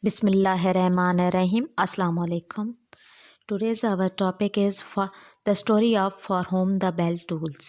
Bismillahirrahmanirrahim. Assalamu alaikum. Today's our topic is for the story of For Whom the Bell Tolls.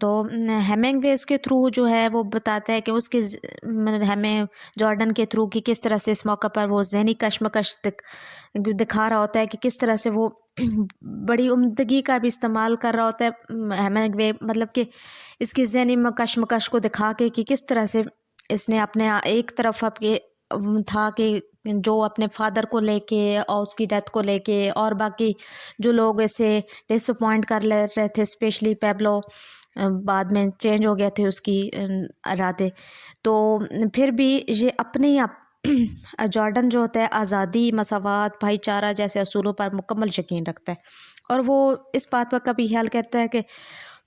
تو hemming ویز کے through جو ہے وہ بتاتا ہے کہ اس کے ہمیں جارڈن کے تھرو کہ کس طرح سے اس موقع پر وہ ذہنی کشمکش دکھا رہا ہوتا ہے کہ کس طرح سے وہ بڑی عمدگی کا بھی استعمال کر رہا ہوتا ہے ہیمنگ وے، مطلب کہ اس کی ذہنی کشمکش کو دکھا کے کہ کس طرح سے اس نے اپنے ایک طرف اب یہ تھا کہ جو اپنے فادر کو لے کے اور اس کی ڈیتھ کو لے کے اور باقی جو لوگ اسے ڈس اپوائنٹ کر لے رہے تھے، اسپیشلی پیبلو بعد میں چینج ہو گیا تھے اس کی ارادے، تو پھر بھی یہ اپنے جارڈن جو ہوتا ہے آزادی، مساوات، بھائی چارہ جیسے اصولوں پر مکمل یقین رکھتا ہے، اور وہ اس بات پر کبھی خیال کرتا ہے کہ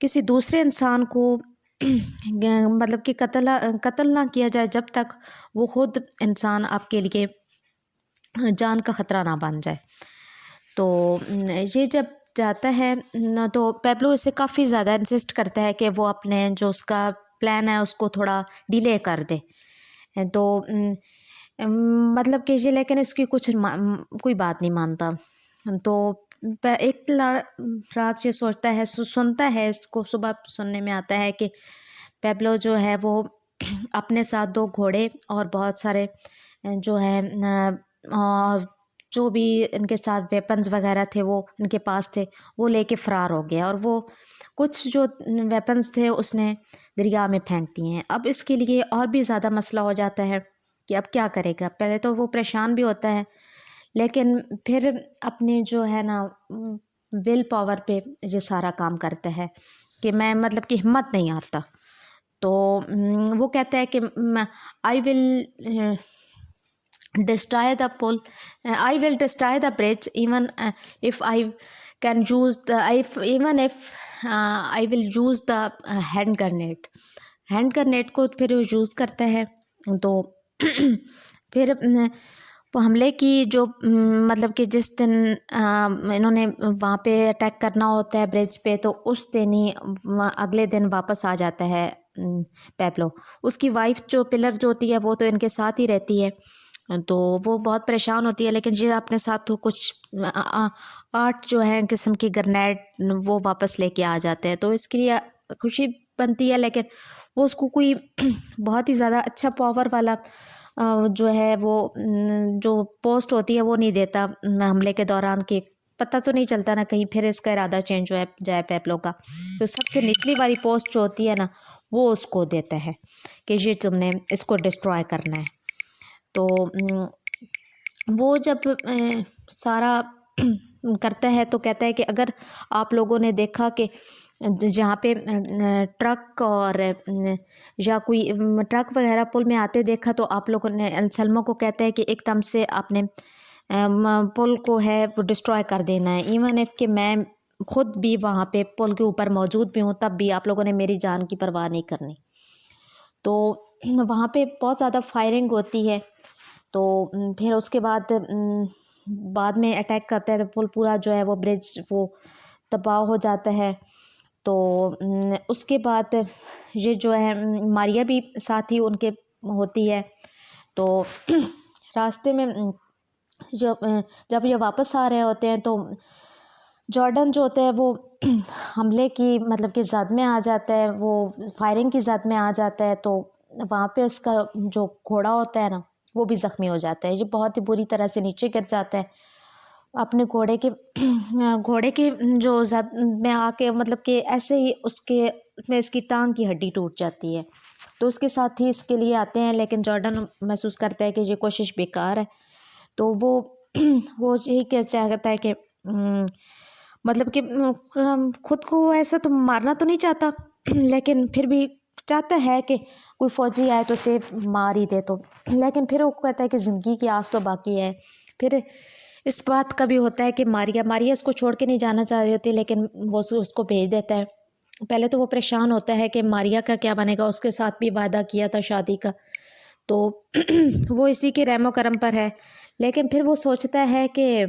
کسی دوسرے انسان کو مطلب کہ قتل نہ کیا جائے جب تک وہ خود انسان آپ کے لیے جان کا خطرہ نہ بن جائے۔ تو یہ جب جاتا ہے تو پیبلو اسے کافی زیادہ انسسٹ کرتا ہے کہ وہ اپنے جو اس کا پلان ہے اس کو تھوڑا ڈیلے کر دے، تو مطلب کہ یہ لیکن اس کی کچھ کوئی بات نہیں مانتا، تو ایک رات یہ سوچتا ہے، سنتا ہے، اس کو صبح سننے میں آتا ہے کہ پیبلو جو ہے وہ اپنے ساتھ 2 گھوڑے اور بہت سارے جو ہیں جو بھی ان کے ساتھ ویپنز وغیرہ تھے وہ ان کے پاس تھے، وہ لے کے فرار ہو گیا، اور وہ کچھ جو ویپنز تھے اس نے دریا میں پھینک دیے ہیں۔ اب اس کے لیے اور بھی زیادہ مسئلہ ہو جاتا ہے کہ اب کیا کرے گا۔ پہلے تو وہ پریشان بھی ہوتا ہے، لیکن پھر اپنی جو ہے نا ول پاور پہ یہ سارا کام کرتا ہے کہ میں مطلب کہ ہمت نہیں ہارتا، تو وہ کہتا ہے کہ آئی ول destroy the pull I will destroy the bridge even if I can use the I will use the hand grenade کو پھر یوز کرتا ہے، تو پھر حملے کی جو مطلب کہ جس دن انہوں نے وہاں پہ اٹیک کرنا ہوتا ہے برج پہ، تو اس دن ہی اگلے دن واپس آ جاتا ہے پیبلو۔ اس کی وائف جو پلر جو ہوتی ہے وہ تو ان کے ساتھ ہی رہتی ہے، تو وہ بہت پریشان ہوتی ہے، لیکن یہ اپنے ساتھ تو کچھ 8 جو ہیں قسم کی گرنیڈ وہ واپس لے کے آ جاتے ہیں، تو اس کے لیے خوشی بنتی ہے، لیکن وہ اس کو کوئی بہت ہی زیادہ اچھا پاور والا جو ہے وہ جو پوسٹ ہوتی ہے وہ نہیں دیتا حملے کے دوران، کہ پتہ تو نہیں چلتا نا کہیں پھر اس کا ارادہ چینج ہو جائے پیبلو کا، تو سب سے نچلی والی پوسٹ جو ہوتی ہے نا وہ اس کو دیتا ہے کہ یہ تم نے اس کو ڈسٹرائے کرنا ہے۔ تو وہ جب سارا کرتا ہے تو کہتا ہے کہ اگر آپ لوگوں نے دیکھا کہ جہاں پہ ٹرک اور یا کوئی ٹرک وغیرہ پل میں آتے دیکھا، تو آپ لوگوں نے انسلمو کو کہتا ہے کہ ایک دم سے آپ نے پل کو ہے وہ ڈسٹرائے کر دینا ہے، ایون ایف کہ میں خود بھی وہاں پہ پل کے اوپر موجود بھی ہوں تب بھی آپ لوگوں نے میری جان کی پرواہ نہیں کرنی۔ تو وہاں پہ بہت زیادہ فائرنگ ہوتی ہے، تو پھر اس کے بعد میں اٹیک کرتا ہے تو پل پورا جو ہے وہ برج وہ تباہ ہو جاتا ہے۔ تو اس کے بعد یہ جو ہے ماریا بھی ساتھ ہی ان کے ہوتی ہے، تو راستے میں جب یہ واپس آ رہے ہوتے ہیں تو جارڈن جو ہوتا ہے وہ حملے کی مطلب کہ زد میں آ جاتا ہے، وہ فائرنگ کی زد میں آ جاتا ہے، تو وہاں پہ اس کا جو گھوڑا ہوتا ہے نا وہ بھی زخمی ہو جاتا ہے، یہ بہت ہی بری طرح سے نیچے گر جاتا ہے اپنے گھوڑے کے جو زد میں آ کے مطلب کہ ایسے ہی اس کی ٹانگ کی ہڈی ٹوٹ جاتی ہے، تو اس کے ساتھ ہی اس کے لیے آتے ہیں، لیکن جارڈن محسوس کرتا ہے کہ یہ کوشش بیکار ہے، تو وہ یہی چاہتا ہے کہ مطلب کہ خود کو ایسا تو مارنا تو نہیں چاہتا، لیکن پھر بھی چاہتا ہے کہ کوئی فوجی آئے تو اسے مار ہی دے، تو لیکن پھر وہ کہتا ہے کہ زندگی کی آس تو باقی ہے۔ پھر اس بات کا بھی ہوتا ہے کہ ماریا اس کو چھوڑ کے نہیں جانا چاہ رہی ہوتی، لیکن وہ اس کو بھیج دیتا ہے۔ پہلے تو وہ پریشان ہوتا ہے کہ ماریا کا کیا بنے گا، اس کے ساتھ بھی وعدہ کیا تھا شادی کا، تو وہ اسی کے رحم و کرم پر ہے، لیکن پھر وہ سوچتا ہے کہ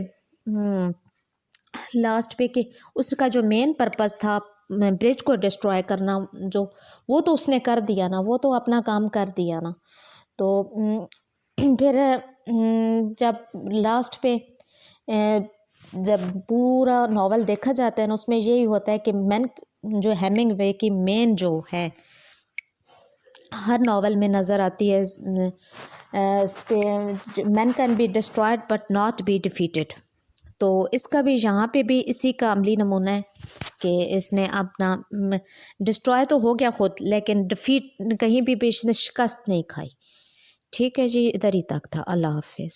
لاسٹ پہ کہ اس کا جو مین پرپس تھا برج کو ڈسٹرائے کرنا، جو وہ تو اس نے کر دیا نا، وہ تو اپنا کام کر دیا نا، تو پھر جب لاسٹ پہ جب پورا ناول دیکھا جاتا ہے نا اس میں یہی ہوتا ہے کہ جو ہیمنگ وے کی مین جو ہے ہر ناول میں نظر آتی ہے، man can be destroyed but not be defeated, تو اس کا بھی یہاں پہ بھی اسی کا عملی نمونہ ہے کہ اس نے اپنا ڈسٹرائے تو ہو گیا خود، لیکن ڈیفیٹ کہیں بھی شکست نہیں کھائی۔ ٹھیک ہے جی، ادھر ہی تک تھا۔ اللہ حافظ۔